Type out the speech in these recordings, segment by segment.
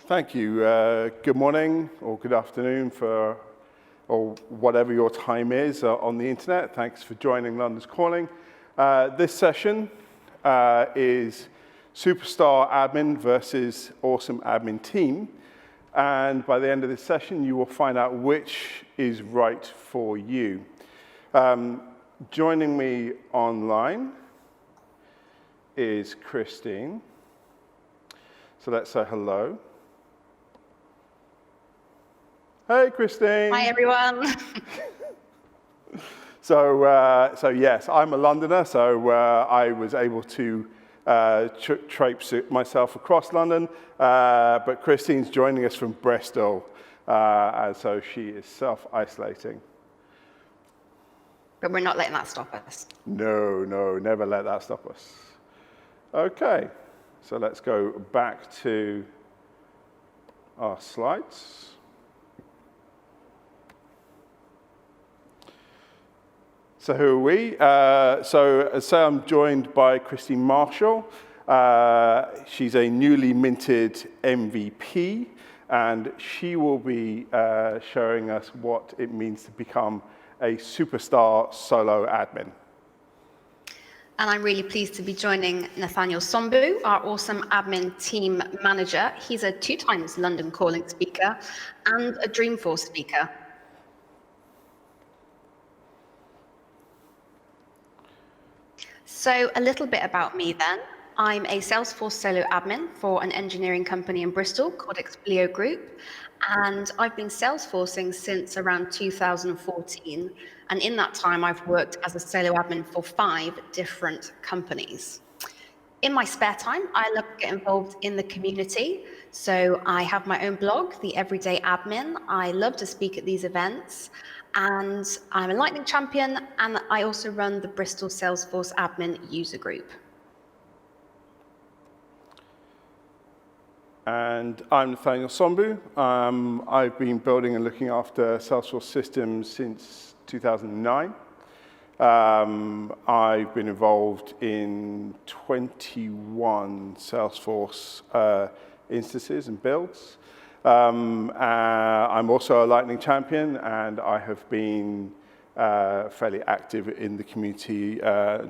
Thank you. Good morning or good afternoon or whatever your time is on the internet. Thanks for joining London's Calling. This session is Superstar Admin versus Awesome Admin Team. And by the end of this session, you will find out which is right for you. Joining me online is Christine. So let's say hello. Hey, Christine. Hi, everyone. So yes, I'm a Londoner, so I was able to traipse myself across London, but Christine's joining us from Bristol, and so she is self-isolating. But we're not letting that stop us. No, never let that stop us. Okay, so let's go back to our slides. So who are we? So as I say, I'm joined by Christie Marshall. She's a newly minted MVP, and she will be showing us what it means to become a superstar solo admin. And I'm really pleased to be joining Nathaniel Sombu, our awesome admin team manager. He's a 2 times London Calling speaker and a Dreamforce speaker. So a little bit about me then. I'm a Salesforce solo admin for an engineering company in Bristol called Explio Group, and I've been Salesforcing since around 2014. And in that time, I've worked as a solo admin for 5 different companies. In my spare time, I love to get involved in the community. So I have my own blog, The Everyday Admin. I love to speak at these events. And I'm a Lightning champion, and I also run the Bristol Salesforce Admin User Group. And I'm Nathaniel Sombu. I've been building and looking after Salesforce systems since 2009. I've been involved in 21 Salesforce instances and builds. I'm also a Lightning champion, and I have been fairly active in the community,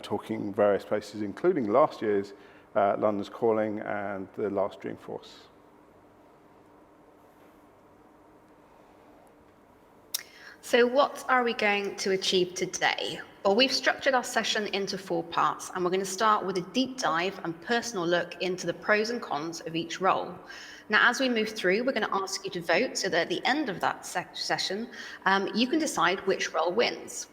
talking various places, including last year's London's Calling and the last Dreamforce. So what are we going to achieve today? Well, we've structured our session into 4 parts, and we're going to start with a deep dive and personal look into the pros and cons of each role. Now, as we move through, we're going to ask you to vote so that at the end of that session, you can decide which role wins.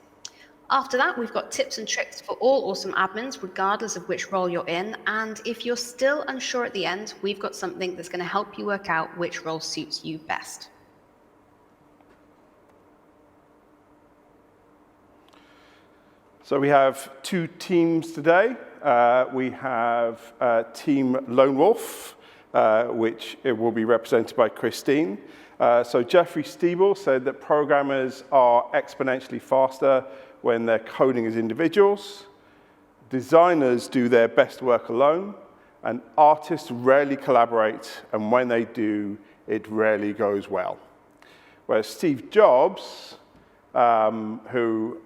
After that, we've got tips and tricks for all awesome admins, regardless of which role you're in. And if you're still unsure at the end, we've got something that's going to help you work out which role suits you best. So we have 2 teams today. We have Team Lone Wolf, which it will be represented by Christine. So Jeffrey Stiebel said that programmers are exponentially faster when they're coding as individuals. Designers do their best work alone, and artists rarely collaborate, and when they do, it rarely goes well. Whereas Steve Jobs, who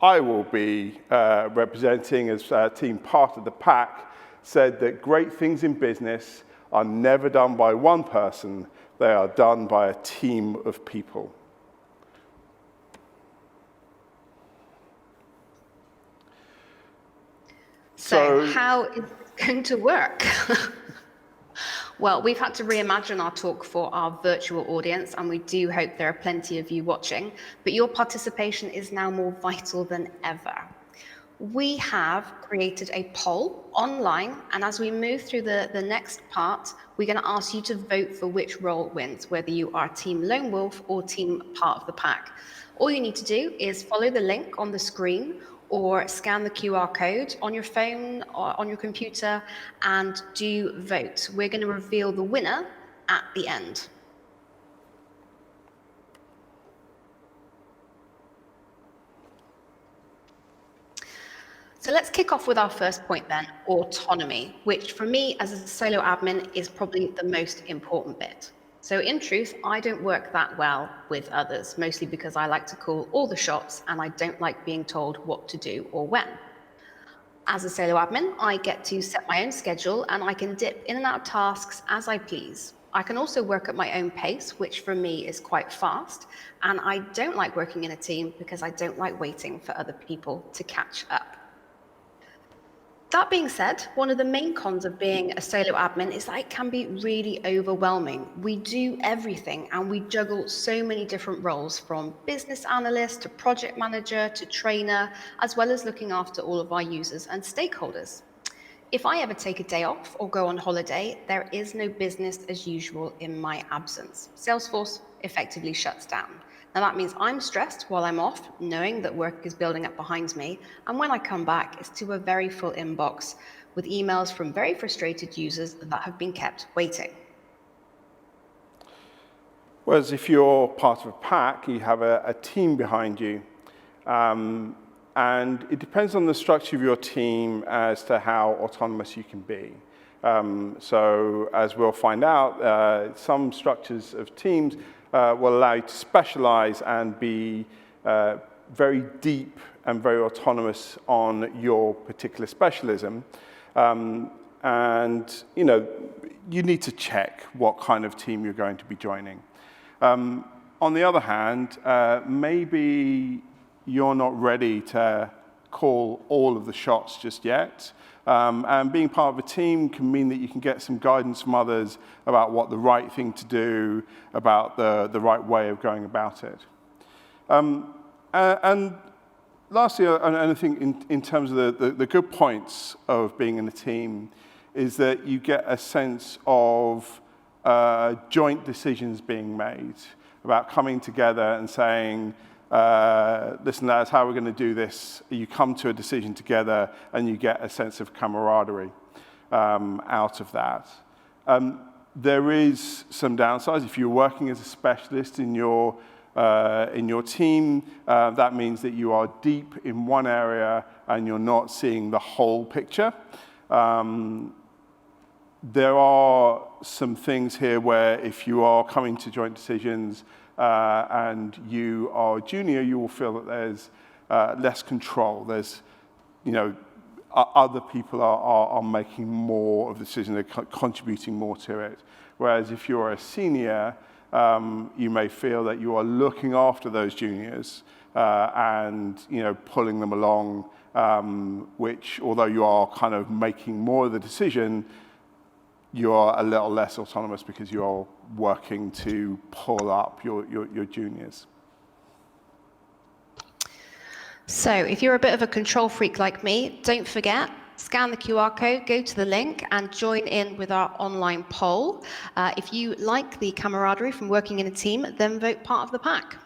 I will be representing as team part of the pack, said that great things in business are never done by one person, they are done by a team of people. So how is it going to work? Well, we've had to reimagine our talk for our virtual audience, and we do hope there are plenty of you watching, but your participation is now more vital than ever. We have created a poll online, and as we move through the next part, we're going to ask you to vote for which role wins, whether you are Team Lone Wolf or Team Part of the Pack. All you need to do is follow the link on the screen or scan the QR code on your phone or on your computer and do vote. We're going to reveal the winner at the end. So let's kick off with our first point then, autonomy, which for me as a solo admin is probably the most important bit. So in truth, I don't work that well with others, mostly because I like to call all the shots and I don't like being told what to do or when. As a solo admin, I get to set my own schedule and I can dip in and out of tasks as I please. I can also work at my own pace, which for me is quite fast. And I don't like working in a team because I don't like waiting for other people to catch up. That being said, one of the main cons of being a solo admin is that it can be really overwhelming. We do everything and we juggle so many different roles, from business analyst to project manager to trainer, as well as looking after all of our users and stakeholders. If I ever take a day off or go on holiday, there is no business as usual in my absence. Salesforce effectively shuts down. Now that means I'm stressed while I'm off, knowing that work is building up behind me, and when I come back, it's to a very full inbox with emails from very frustrated users that have been kept waiting. Whereas if you're part of a pack, you have a team behind you. And it depends on the structure of your team as to how autonomous you can be. So as we'll find out, some structures of teams will allow you to specialize and be very deep and very autonomous on your particular specialism. And you need to check what kind of team you're going to be joining. On the other hand, maybe you're not ready to call all of the shots just yet. And being part of a team can mean that you can get some guidance from others about what the right thing to do, about the right way of going about it. And lastly, and I think in terms of the good points of being in a team is that you get a sense of joint decisions being made, about coming together and saying, listen, that's how we're going to do this. You come to a decision together and you get a sense of camaraderie out of that. There is some downsides. If you're working as a specialist in your team, that means that you are deep in one area and you're not seeing the whole picture. There are some things here where if you are coming to joint decisions, and you are junior, you will feel that there's less control. There's, other people are making more of the decision, they're contributing more to it. Whereas if you're a senior, you may feel that you are looking after those juniors and pulling them along, which, although you are kind of making more of the decision, you are a little less autonomous because you're working to pull up your juniors. So if you're a bit of a control freak like me, don't forget, scan the QR code, go to the link and join in with our online poll. If you like the camaraderie from working in a team, then vote part of the pack.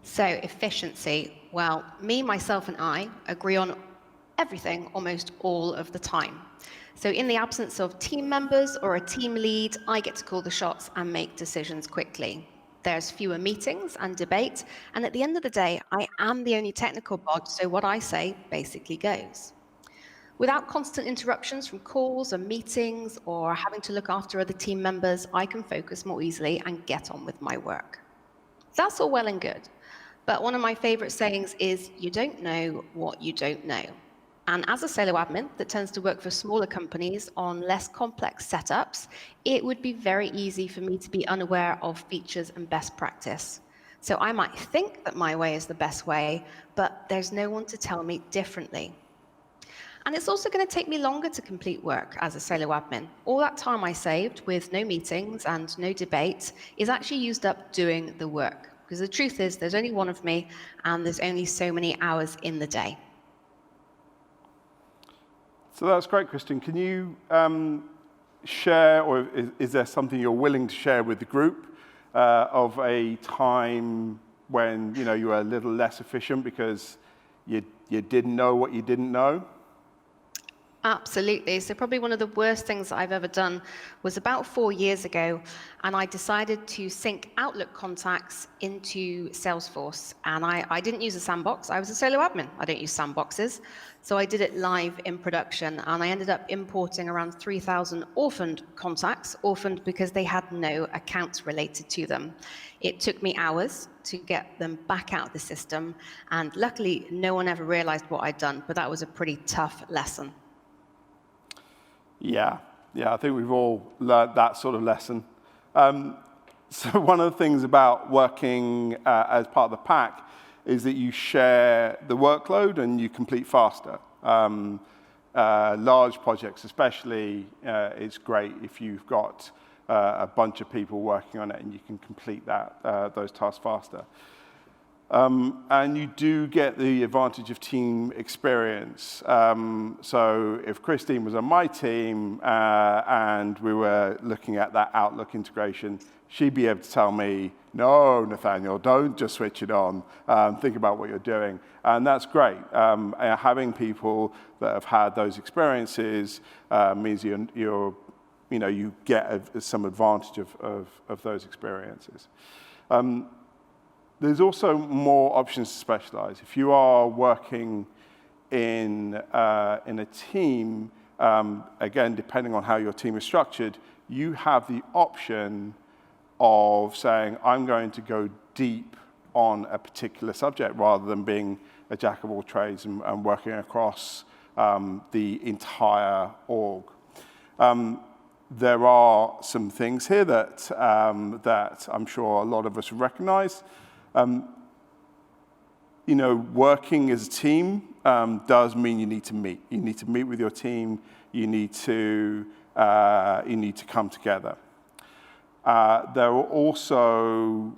So efficiency, well, me, myself, and I agree on everything almost all of the time. So in the absence of team members or a team lead, I get to call the shots and make decisions quickly. There's fewer meetings and debate, and at the end of the day, I am the only technical bod, so what I say basically goes. Without constant interruptions from calls or meetings or having to look after other team members, I can focus more easily and get on with my work. That's all well and good. But one of my favorite sayings is, you don't know what you don't know. And as a solo admin that tends to work for smaller companies on less complex setups, it would be very easy for me to be unaware of features and best practice. So I might think that my way is the best way, but there's no one to tell me differently. And it's also going to take me longer to complete work as a solo admin. All that time I saved with no meetings and no debate is actually used up doing the work. Because the truth is, there's only one of me, and there's only so many hours in the day. So that's great, Christian. Can you share, or is there something you're willing to share with the group of a time when you were a little less efficient because you didn't know what you didn't know? Absolutely. So probably one of the worst things I've ever done was about 4 years ago, and I decided to sync Outlook contacts into Salesforce. And I didn't use a sandbox. I was a solo admin. I don't use sandboxes. So I did it live in production, and I ended up importing around 3,000 orphaned contacts, orphaned because they had no accounts related to them. It took me hours to get them back out of the system, and luckily no one ever realized what I'd done, but that was a pretty tough lesson. Yeah, I think we've all learned that sort of lesson. So one of the things about working as part of the pack is that you share the workload and you complete faster. Large projects especially, it's great if you've got a bunch of people working on it and you can complete those tasks faster. And you do get the advantage of team experience. So if Christie was on my team and we were looking at that Outlook integration, she'd be able to tell me, no, Nathaniel, don't just switch it on. Think about what you're doing. And that's great. Having people that have had those experiences means you get some advantage of those experiences. There's also more options to specialize. If you are working in a team, again, depending on how your team is structured, you have the option of saying, I'm going to go deep on a particular subject rather than being a jack of all trades and working across the entire org. There are some things here that I'm sure a lot of us recognize. Working as a team does mean you need to meet. You need to meet with your team. You need to come together. There are also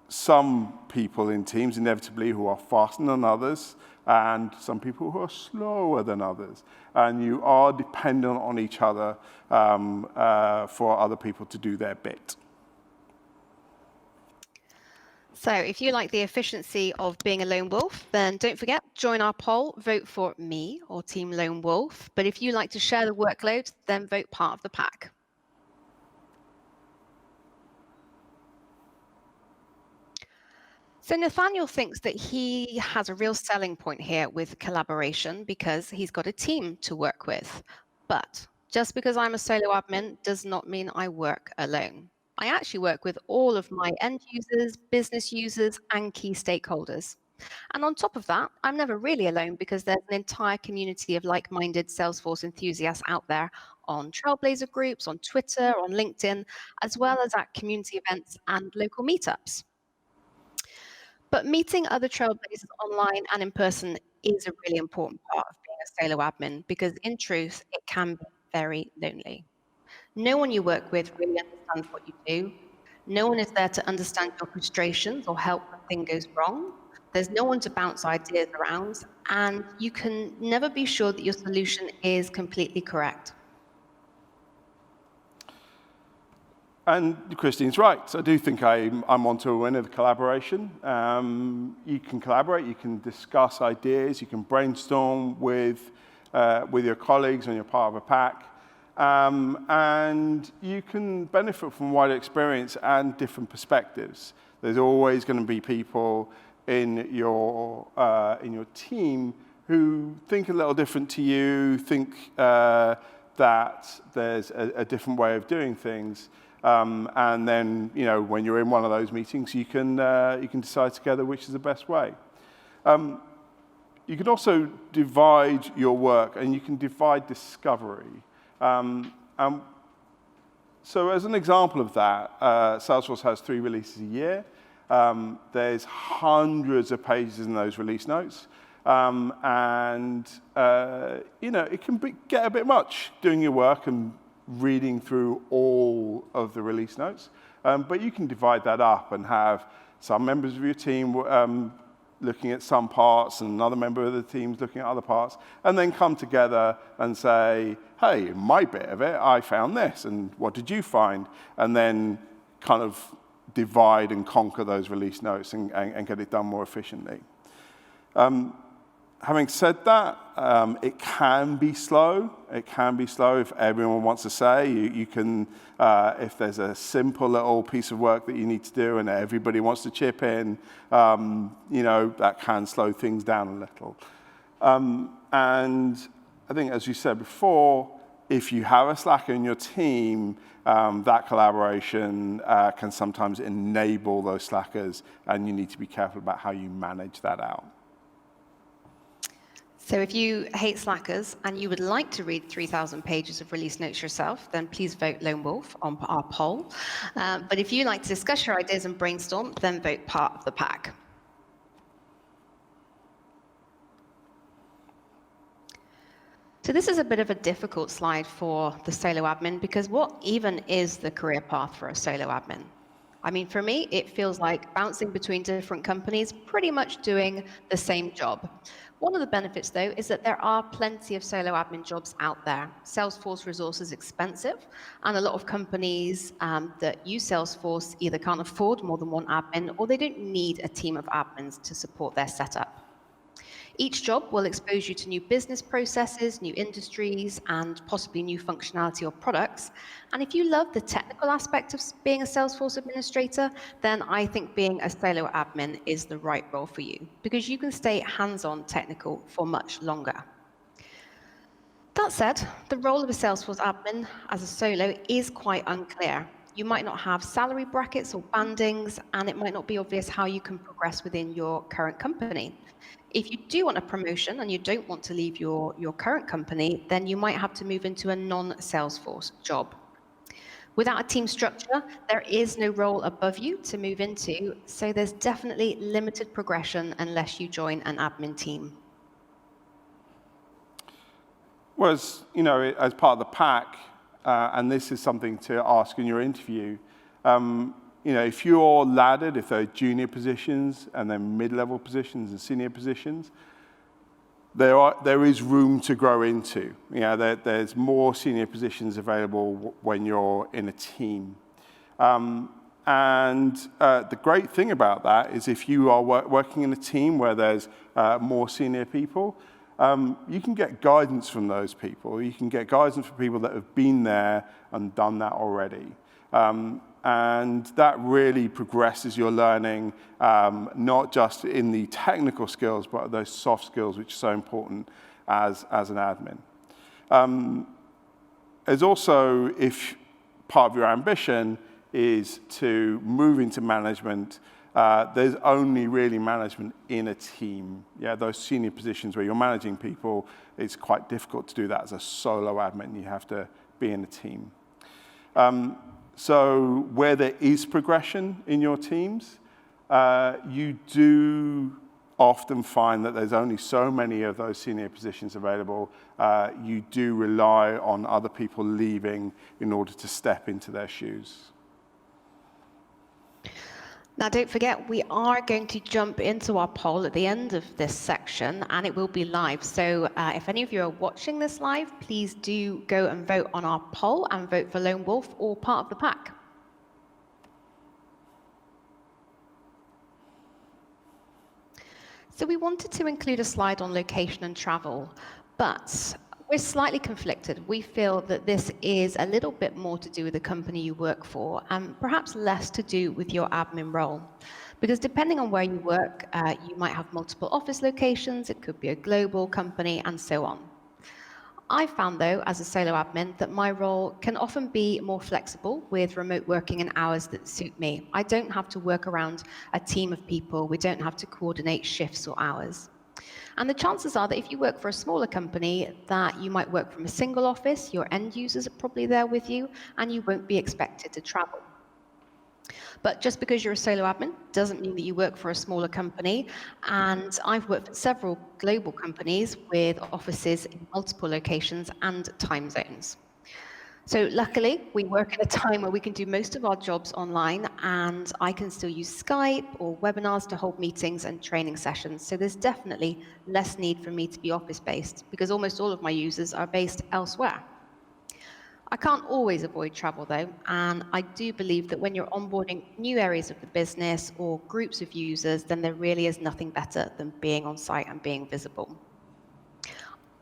some people in teams, inevitably, who are faster than others, and some people who are slower than others. And you are dependent on each other for other people to do their bit. So if you like the efficiency of being a lone wolf, then don't forget, join our poll, vote for me or Team Lone Wolf. But if you like to share the workload, then vote part of the pack. So Nathaniel thinks that he has a real selling point here with collaboration because he's got a team to work with. But just because I'm a solo admin does not mean I work alone. I actually work with all of my end users, business users, and key stakeholders. And on top of that, I'm never really alone because there's an entire community of like-minded Salesforce enthusiasts out there on Trailblazer groups, on Twitter, on LinkedIn, as well as at community events and local meetups. But meeting other Trailblazers online and in person is a really important part of being a solo admin because in truth, it can be very lonely. No one you work with really understands what you do. No one is there to understand your frustrations or help when things goes wrong. There's no one to bounce ideas around, and you can never be sure that your solution is completely correct. And Christine's right. So I do think I'm onto a winner of collaboration. You can collaborate, you can discuss ideas, you can brainstorm with your colleagues when you're part of a pack. And you can benefit from wider experience and different perspectives. There's always going to be people in your team who think a little different to you, think that there's a different way of doing things. And then, when you're in one of those meetings, you can decide together which is the best way. You can also divide your work, and you can divide discovery. So as an example of that, Salesforce has 3 releases a year. There's hundreds of pages in those release notes. It can get a bit much doing your work and reading through all of the release notes. But you can divide that up and have some members of your team looking at some parts and another member of the team's looking at other parts, and then come together and say, hey, in my bit of it, I found this, and what did you find? And then kind of divide and conquer those release notes and get it done more efficiently. Having said that, it can be slow. It can be slow if everyone wants to say. You can, if there's a simple little piece of work that you need to do and everybody wants to chip in, that can slow things down a little. And I think, as you said before, if you have a Slacker in your team, that collaboration can sometimes enable those Slackers, and you need to be careful about how you manage that out. So if you hate Slackers and you would like to read 3,000 pages of release notes yourself, then please vote Lone Wolf on our poll. But if you like to discuss your ideas and brainstorm, then vote part of the pack. So this is a bit of a difficult slide for the solo admin, because what even is the career path for a solo admin? I mean, for me, it feels like bouncing between different companies, pretty much doing the same job. One of the benefits, though, is that there are plenty of solo admin jobs out there. Salesforce resource is expensive, and a lot of companies that use Salesforce either can't afford more than one admin, or they don't need a team of admins to support their setup. Each job will expose you to new business processes, new industries, and possibly new functionality or products. And if you love the technical aspect of being a Salesforce administrator, then I think being a solo admin is the right role for you, because you can stay hands-on technical for much longer. That said, the role of a Salesforce admin as a solo is quite unclear. You might not have salary brackets or bandings, and it might not be obvious how you can progress within your current company. If you do want a promotion and you don't want to leave your current company, then you might have to move into a non-Salesforce job. Without a team structure, there is no role above you to move into, so there's definitely limited progression unless you join an admin team. Whereas, as part of the pack, and this is something to ask in your interview, if you're laddered, if there are junior positions and then mid-level positions and senior positions, there is room to grow into. There's more senior positions available when you're in a team. And the great thing about that is if you are working in a team where there's more senior people, you can get guidance from those people. You can get guidance from people that have been there and done that already. And that really progresses your learning, not just in the technical skills, but those soft skills, which are so important as an admin. There's also, if part of your ambition is to move into management, there's only really management in a team. Those senior positions where you're managing people, it's quite difficult to do that as a solo admin. You have to be in a team. So where there is progression in your teams, you do often find that there's only so many of those senior positions available. You do rely on other people leaving in order to step into their shoes. Now, don't forget, we are going to jump into our poll at the end of this section, and it will be live. So if any of you are watching this live, please do go and vote on our poll and vote for Lone Wolf or part of the pack. So we wanted to include a slide on location and travel, but we're slightly conflicted. We feel that this is a little bit more to do with the company you work for and perhaps less to do with your admin role. Because depending on where you work, you might have multiple office locations, it could be a global company, and so on. I found, though, as a solo admin, that my role can often be more flexible with remote working and hours that suit me. I don't have to work around a team of people. We don't have to coordinate shifts or hours. And the chances are that if you work for a smaller company, that you might work from a single office, your end users are probably there with you, and you won't be expected to travel. But just because you're a solo admin doesn't mean that you work for a smaller company. And I've worked for several global companies with offices in multiple locations and time zones. So luckily, we work at a time where we can do most of our jobs online, and I can still use Skype or webinars to hold meetings and training sessions. So there's definitely less need for me to be office-based because almost all of my users are based elsewhere. I can't always avoid travel though, and I do believe that when you're onboarding new areas of the business or groups of users, then there really is nothing better than being on site and being visible.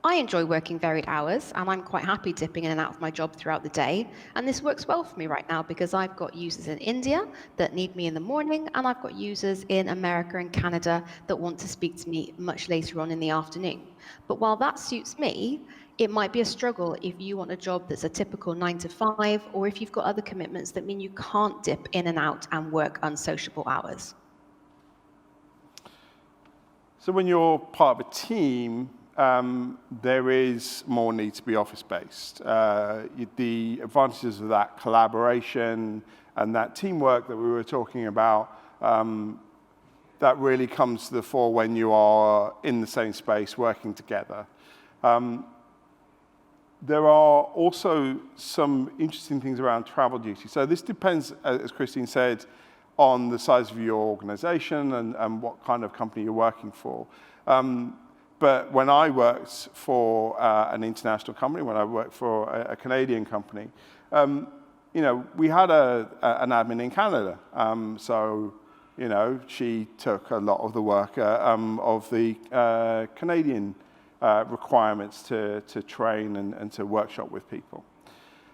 I enjoy working varied hours, and I'm quite happy dipping in and out of my job throughout the day. And this works well for me right now because I've got users in India that need me in the morning, and I've got users in America and Canada that want to speak to me much later on in the afternoon. But while that suits me, it might be a struggle if you want a job that's a typical 9 to 5, or if you've got other commitments that mean you can't dip in and out and work unsociable hours. So when you're part of a team, there is more need to be office-based. The advantages of that collaboration and that teamwork that we were talking about, that really comes to the fore when you are in the same space working together. There are also some interesting things around travel duty. So this depends, as Christine said, on the size of your organization and what kind of company you're working for. But when I worked for an international company, when I worked for a Canadian company, we had an admin in Canada. So, she took a lot of the work of the Canadian requirements to train and to workshop with people.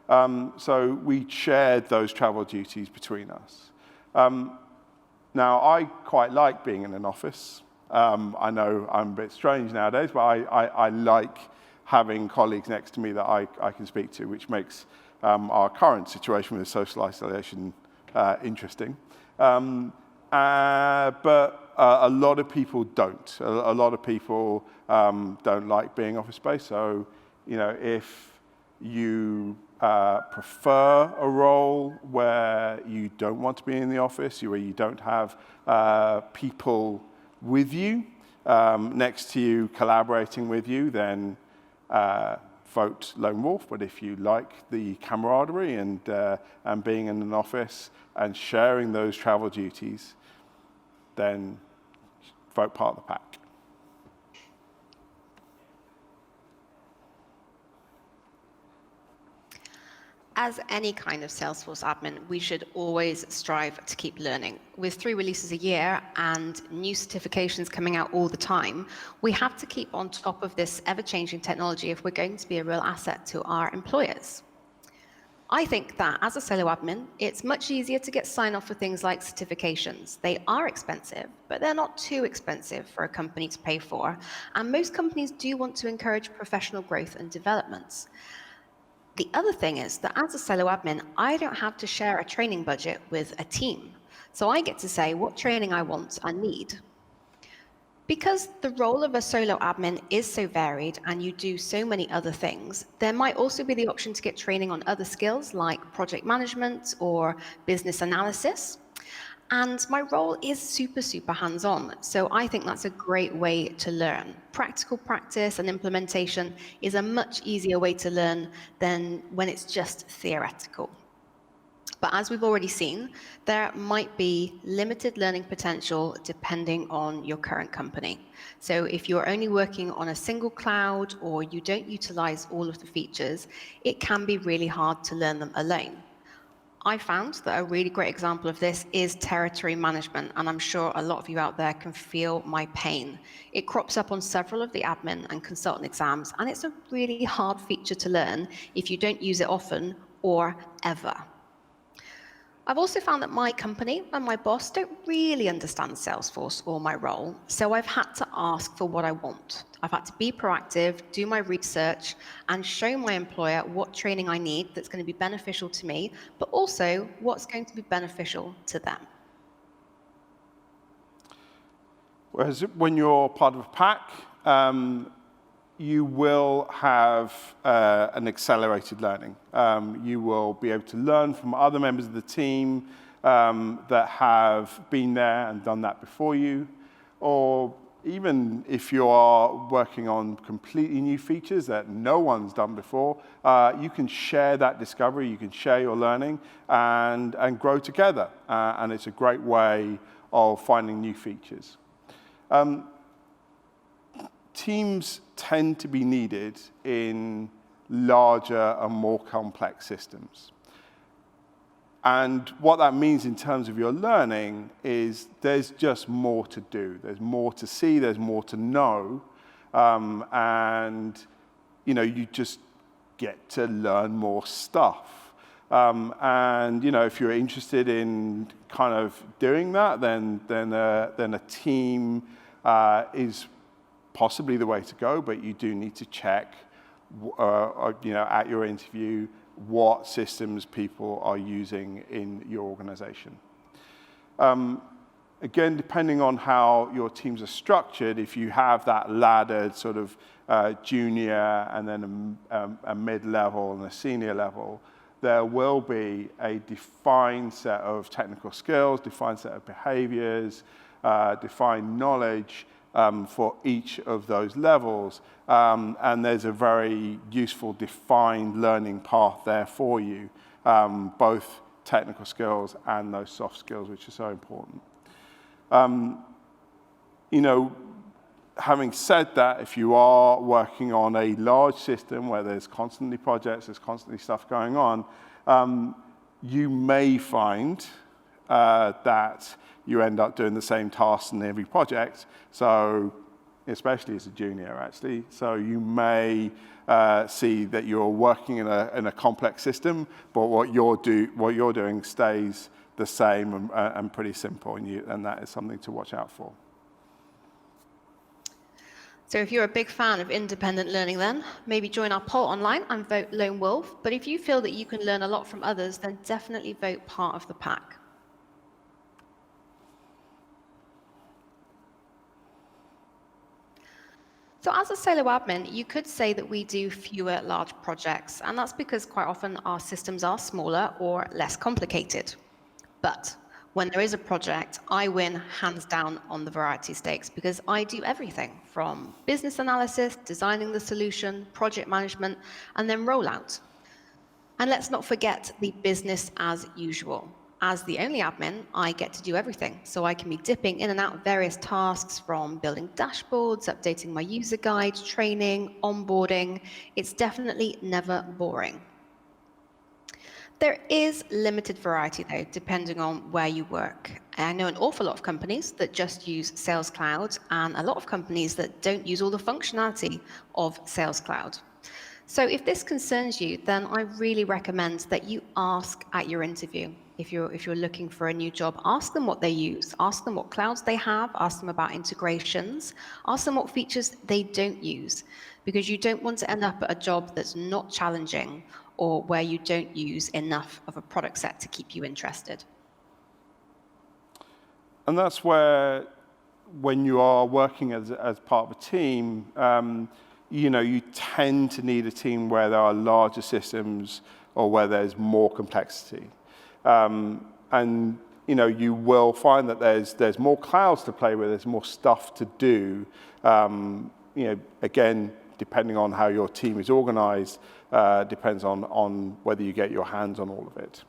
So we shared those travel duties between us. Now, I quite like being in an office. I know I'm a bit strange nowadays, but I like having colleagues next to me that I can speak to, which makes our current situation with social isolation interesting. But a lot of people don't. A lot of people don't like being office-based. So, if you prefer a role where you don't want to be in the office, where you don't have people with you, next to you, collaborating with you, then vote lone wolf. But if you like the camaraderie and being in an office and sharing those travel duties, then vote part of the pack. As any kind of Salesforce admin, we should always strive to keep learning. With 3 releases a year and new certifications coming out all the time, we have to keep on top of this ever-changing technology if we're going to be a real asset to our employers. I think that as a solo admin, it's much easier to get sign-off for things like certifications. They are expensive, but they're not too expensive for a company to pay for. And most companies do want to encourage professional growth and development. The other thing is that as a solo admin, I don't have to share a training budget with a team. So I get to say what training I want and need. Because the role of a solo admin is so varied and you do so many other things, there might also be the option to get training on other skills like project management or business analysis. And my role is super hands-on, so I think that's a great way to learn. Practical practice and implementation is a much easier way to learn than when it's just theoretical. But as we've already seen, there might be limited learning potential depending on your current company. So if you're only working on a single cloud or you don't utilize all of the features, it can be really hard to learn them alone. I found that a really great example of this is territory management, and I'm sure a lot of you out there can feel my pain. It crops up on several of the admin and consultant exams, and it's a really hard feature to learn if you don't use it often or ever. I've also found that my company and my boss don't really understand Salesforce or my role, so I've had to ask for what I want. I've had to be proactive, do my research, and show my employer what training I need that's going to be beneficial to me, but also what's going to be beneficial to them. Whereas when you're part of a pack, you will have an accelerated learning. You will be able to learn from other members of the team that have been there and done that before you, or even if you are working on completely new features that no one's done before, you can share that discovery, you can share your learning and grow together. And it's a great way of finding new features. Teams tend to be needed in larger and more complex systems. And what that means in terms of your learning is there's just more to do. There's more to see, there's more to know. And you just get to learn more stuff. And if you're interested in kind of doing that, then a team is possibly the way to go. But you do need to check, at your interview, what systems people are using in your organization. Again, depending on how your teams are structured, if you have that laddered sort of junior and then a mid-level and a senior level, there will be a defined set of technical skills, defined set of behaviors, defined knowledge for each of those levels. And there's a very useful defined learning path there for you, both technical skills and those soft skills, which are so important. Having said that, if you are working on a large system where there's constantly projects, there's constantly stuff going on, you may find that you end up doing the same tasks in every project. So, especially as a junior, actually. So you may see that you're working in a complex system, but what you're doing stays the same and pretty simple, and that is something to watch out for. So if you're a big fan of independent learning, then maybe join our poll online and vote Lone Wolf. But if you feel that you can learn a lot from others, then definitely vote part of the pack. So as a solo admin, you could say that we do fewer large projects, and that's because quite often our systems are smaller or less complicated. But when there is a project, I win hands down on the variety stakes because I do everything from business analysis, designing the solution, project management, and then rollout. And let's not forget the business as usual. As the only admin, I get to do everything. So I can be dipping in and out of various tasks from building dashboards, updating my user guide, training, onboarding. It's definitely never boring. There is limited variety, though, depending on where you work. I know an awful lot of companies that just use Sales Cloud and a lot of companies that don't use all the functionality of Sales Cloud. So if this concerns you, then I really recommend that you ask at your interview. If you're looking for a new job, ask them what they use, ask them what clouds they have, ask them about integrations, ask them what features they don't use, because you don't want to end up at a job that's not challenging or where you don't use enough of a product set to keep you interested. And that's where, when you are working as part of a team, you tend to need a team where there are larger systems or where there's more complexity. And you will find that there's more clouds to play with, there's more stuff to do. Again, depending on how your team is organized, depends on whether you get your hands on all of it.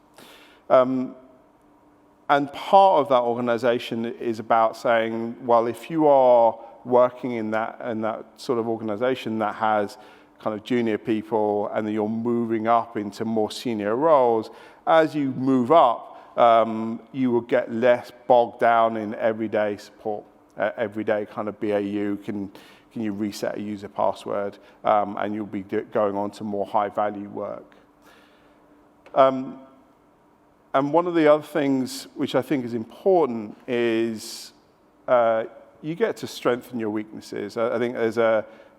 And part of that organization is about saying, well, if you are working in that sort of organization that has kind of junior people and then you're moving up into more senior roles, as you move up, you will get less bogged down in everyday support, everyday kind of BAU. Can you reset a user password? And you'll be going on to more high-value work. And one of the other things which I think is important is you get to strengthen your weaknesses. I think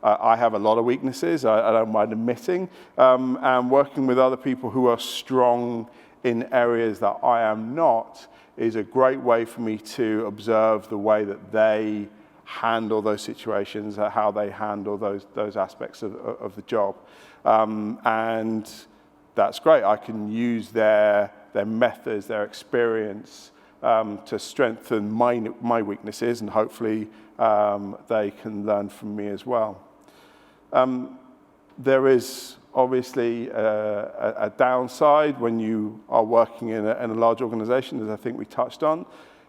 I have a lot of weaknesses, I don't mind admitting, and working with other people who are strong in areas that I am not is a great way for me to observe the way that they handle those situations, how they handle those aspects of the job. And that's great. I can use their methods, their experience to strengthen my weaknesses, and hopefully they can learn from me as well. There is obviously a downside when you are working in a large organization, as I think we touched on.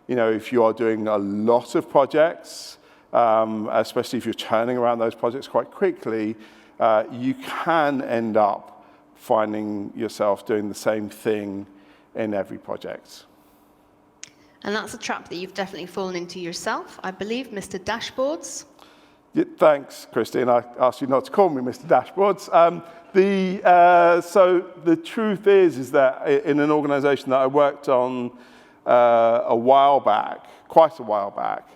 If you are doing a lot of projects, especially if you're churning around those projects quite quickly, you can end up finding yourself doing the same thing in every project. And that's a trap that you've definitely fallen into yourself, I believe, Mr. Dashboards. Yeah, thanks, Christie, and I asked you not to call me Mr. Dashboards. So the truth is that in an organization that I worked on a while back, quite a while back,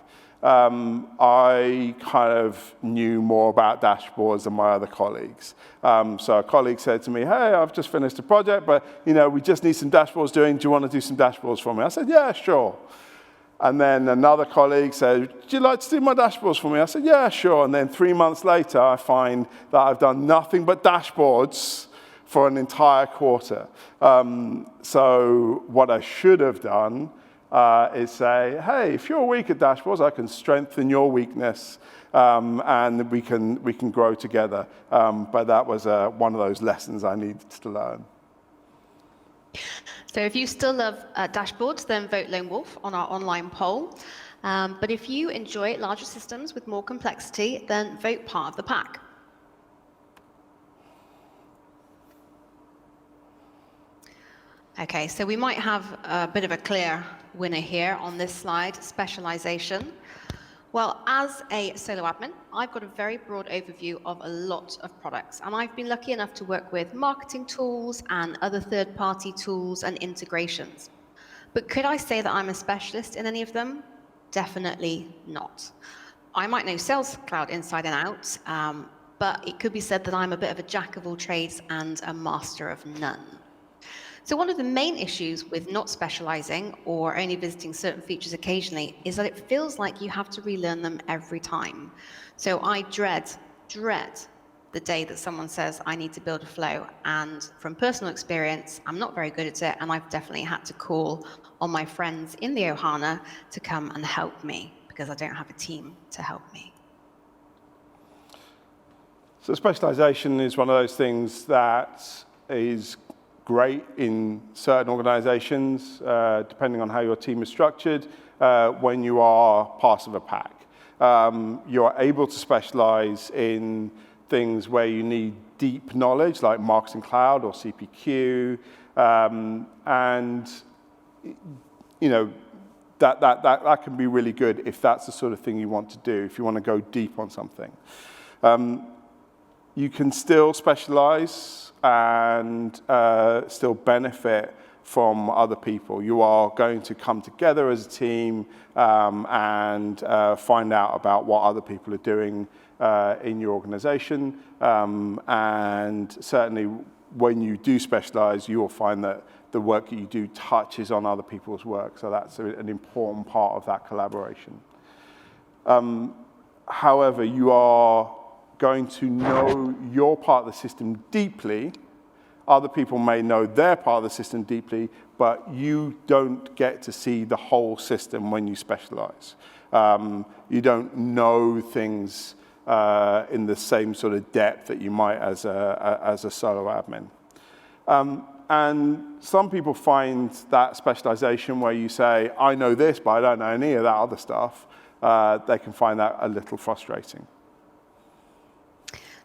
I kind of knew more about dashboards than my other colleagues. So a colleague said to me, hey, I've just finished a project, but we just need some dashboards doing. Do you want to do some dashboards for me? I said, yeah, sure. And then another colleague said, would you like to do my dashboards for me? I said, yeah, sure. And then 3 months later, I find that I've done nothing but dashboards for an entire quarter. So what I should have done is say, hey, if you're weak at dashboards, I can strengthen your weakness, and we can grow together. But that was one of those lessons I needed to learn. So if you still love dashboards, then vote Lone Wolf on our online poll. But if you enjoy larger systems with more complexity, then vote part of the pack. Okay, so we might have a bit of a clear winner here on this slide, specialization. Well, as a solo admin, I've got a very broad overview of a lot of products, and I've been lucky enough to work with marketing tools and other third-party tools and integrations. But could I say that I'm a specialist in any of them? Definitely not. I might know Sales Cloud inside and out, but it could be said that I'm a bit of a jack of all trades and a master of none. So one of the main issues with not specializing or only visiting certain features occasionally is that it feels like you have to relearn them every time. So I dread the day that someone says, I need to build a flow. And from personal experience, I'm not very good at it. And I've definitely had to call on my friends in the Ohana to come and help me because I don't have a team to help me. So specialization is one of those things that is great in certain organizations, depending on how your team is structured, when you are part of a pack. You're able to specialize in things where you need deep knowledge, like Marketing Cloud or CPQ, and that can be really good if that's the sort of thing you want to do, if you want to go deep on something. You can still specialize and still benefit from other people. You are going to come together as a team and find out about what other people are doing in your organization. And certainly when you do specialize, you will find that the work that you do touches on other people's work. So that's an important part of that collaboration. However, you are going to know your part of the system deeply. Other people may know their part of the system deeply, but you don't get to see the whole system when you specialize. You don't know things in the same sort of depth that you might as a solo admin. And some people find that specialization where you say, I know this, but I don't know any of that other stuff. They can find that a little frustrating.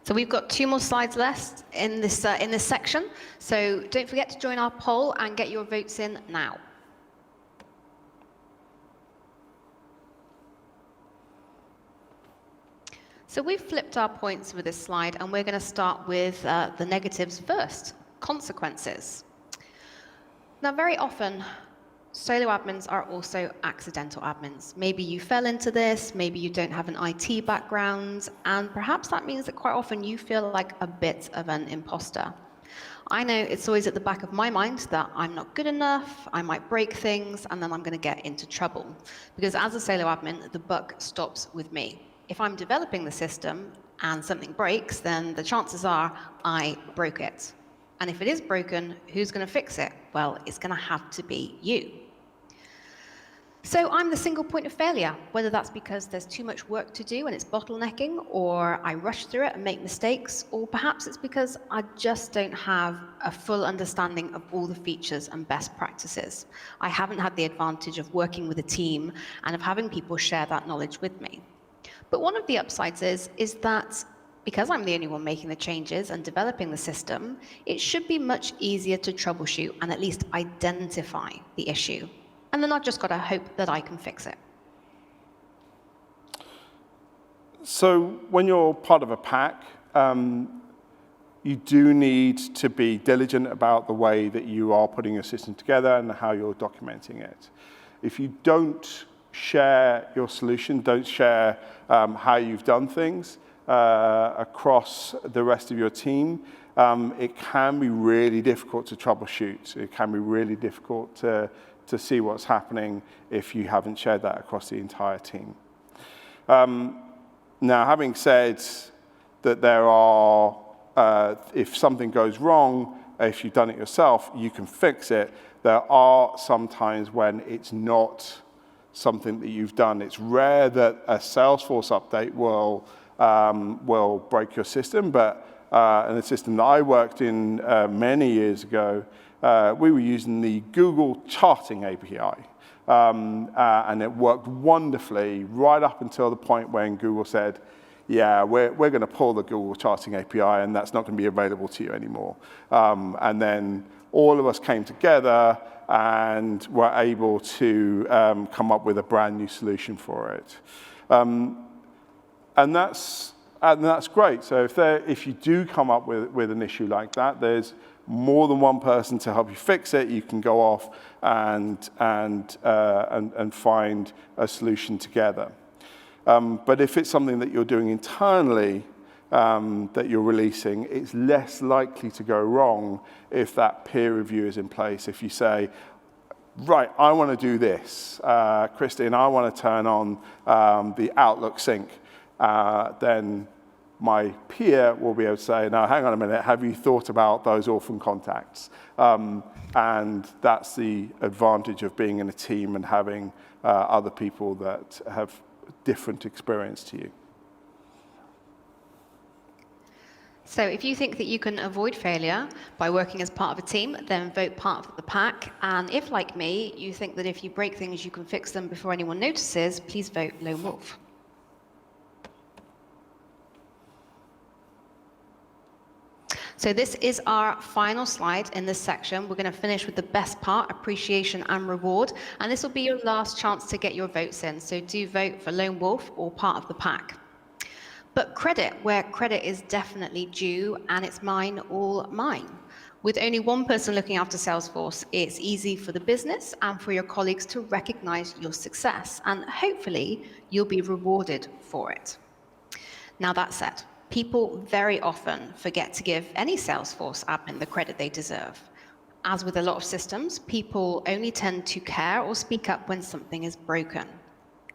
So we've got 2 more slides left in this section. So don't forget to join our poll and get your votes in now. So we've flipped our points with this slide, and we're going to start with the negatives first, consequences. Now, very often, solo admins are also accidental admins. Maybe you fell into this, maybe you don't have an IT background, and perhaps that means that quite often you feel like a bit of an imposter. I know it's always at the back of my mind that I'm not good enough, I might break things, and then I'm going to get into trouble. Because as a solo admin, the buck stops with me. If I'm developing the system and something breaks, then the chances are I broke it. And if it is broken, who's going to fix it? Well, it's going to have to be you. So I'm the single point of failure, whether that's because there's too much work to do and it's bottlenecking, or I rush through it and make mistakes, or perhaps it's because I just don't have a full understanding of all the features and best practices. I haven't had the advantage of working with a team and of having people share that knowledge with me. But one of the upsides is that because I'm the only one making the changes and developing the system, it should be much easier to troubleshoot and at least identify the issue. And then I've just got to hope that I can fix it. So when you're part of a pack, you do need to be diligent about the way that you are putting your system together and how you're documenting it. If you don't share your solution, don't share how you've done things across the rest of your team, it can be really difficult to troubleshoot. It can be really difficult to see what's happening if you haven't shared that across the entire team. Now, having said that there are, if something goes wrong, if you've done it yourself, you can fix it. There are some times when it's not something that you've done. It's rare that a Salesforce update will break your system, but in the system that I worked in many years ago, we were using the Google Charting API. And it worked wonderfully right up until the point when Google said, yeah, we're going to pull the Google Charting API, and that's not going to be available to you anymore. And then all of us came together and were able to come up with a brand new solution for it. And that's great. So if you do come up with an issue like that, there's more than one person to help you fix it. You can go off and find a solution together. But if it's something that you're doing internally that you're releasing, it's less likely to go wrong if that peer review is in place. If you say, right, I want to do this, Christie, and I want to turn on the Outlook sync, then my peer will be able to say, now, hang on a minute, have you thought about those orphan contacts? And that's the advantage of being in a team and having other people that have different experience to you. So if you think that you can avoid failure by working as part of a team, then vote part of the pack. And if, like me, you think that if you break things, you can fix them before anyone notices, please vote lone wolf. So this is our final slide in this section. We're going to finish with the best part, appreciation and reward. And this will be your last chance to get your votes in. So do vote for lone wolf or part of the pack. But credit where credit is definitely due, and it's mine, all mine. With only one person looking after Salesforce, it's easy for the business and for your colleagues to recognize your success, and hopefully you'll be rewarded for it. Now that said, people very often forget to give any Salesforce admin the credit they deserve. As with a lot of systems, people only tend to care or speak up when something is broken.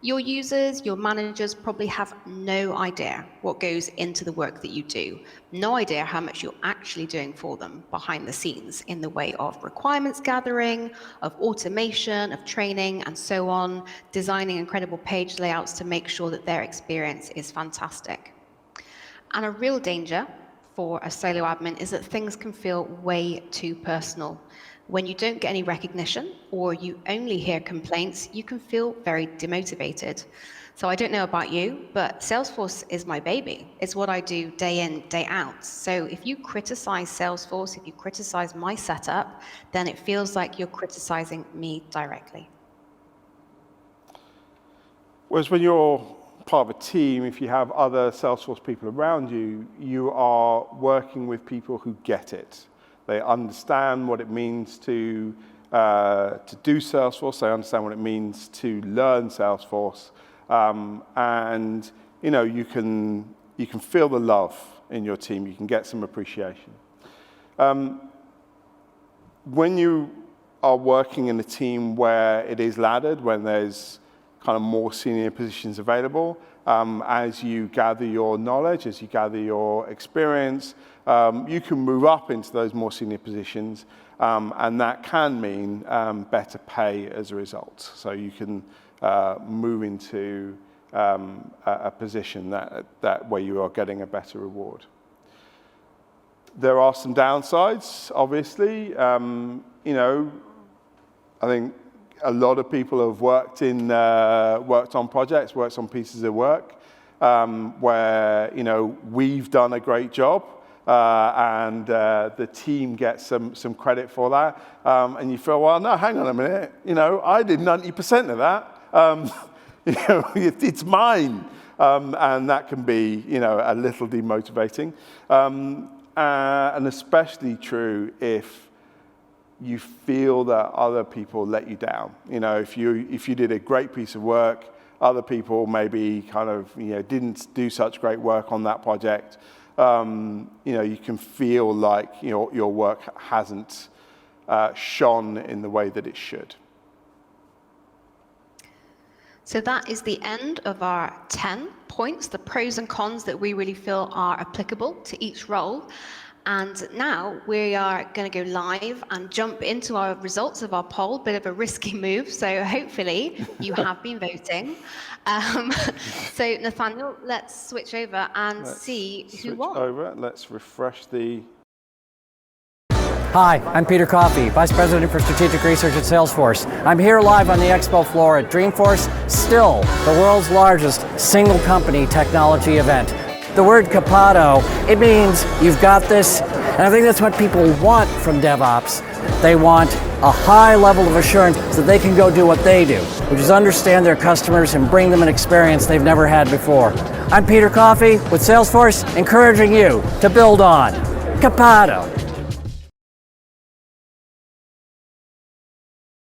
Your users, your managers probably have no idea what goes into the work that you do, no idea how much you're actually doing for them behind the scenes in the way of requirements gathering, of automation, of training, and so on, designing incredible page layouts to make sure that their experience is fantastic. And a real danger for a solo admin is that things can feel way too personal. When you don't get any recognition or you only hear complaints, you can feel very demotivated. So I don't know about you, but Salesforce is my baby. It's what I do day in, day out. So if you criticize Salesforce, if you criticize my setup, then it feels like you're criticizing me directly. Whereas when you're part of a team, if you have other Salesforce people around you, you are working with people who get it. They understand what it means to do Salesforce. They understand what it means to learn Salesforce, and you can feel the love in your team. You can get some appreciation. When you are working in a team where it is laddered, when there's kind of more senior positions available, as you gather your knowledge, as you gather your experience, you can move up into those more senior positions, and that can mean better pay as a result. So you can move into a position that where you are getting a better reward. There are some downsides, obviously. I think a lot of people have worked on projects, worked on pieces of work where we've done a great job, and the team gets some credit for that, and you feel, well, no, hang on a minute, I did 90% of that. It's mine. And that can be, a little demotivating. And especially true if you feel that other people let you down. If you did a great piece of work, other people maybe kind of, didn't do such great work on that project. You can feel like your work hasn't shone in the way that it should. So that is the end of our 10 points, the pros and cons that we really feel are applicable to each role. And now we are going to go live and jump into our results of our poll, bit of a risky move. So hopefully you have been voting. So Nathaniel, let's switch over and see who won. Let's refresh the... Hi, I'm Peter Coffey, Vice President for Strategic Research at Salesforce. I'm here live on the expo floor at Dreamforce, still the world's largest single company technology event. The word capado, it means you've got this, and I think that's what people want from DevOps. They want a high level of assurance so that they can go do what they do, which is understand their customers and bring them an experience they've never had before. I'm Peter Coffey with Salesforce, encouraging you to build on capado.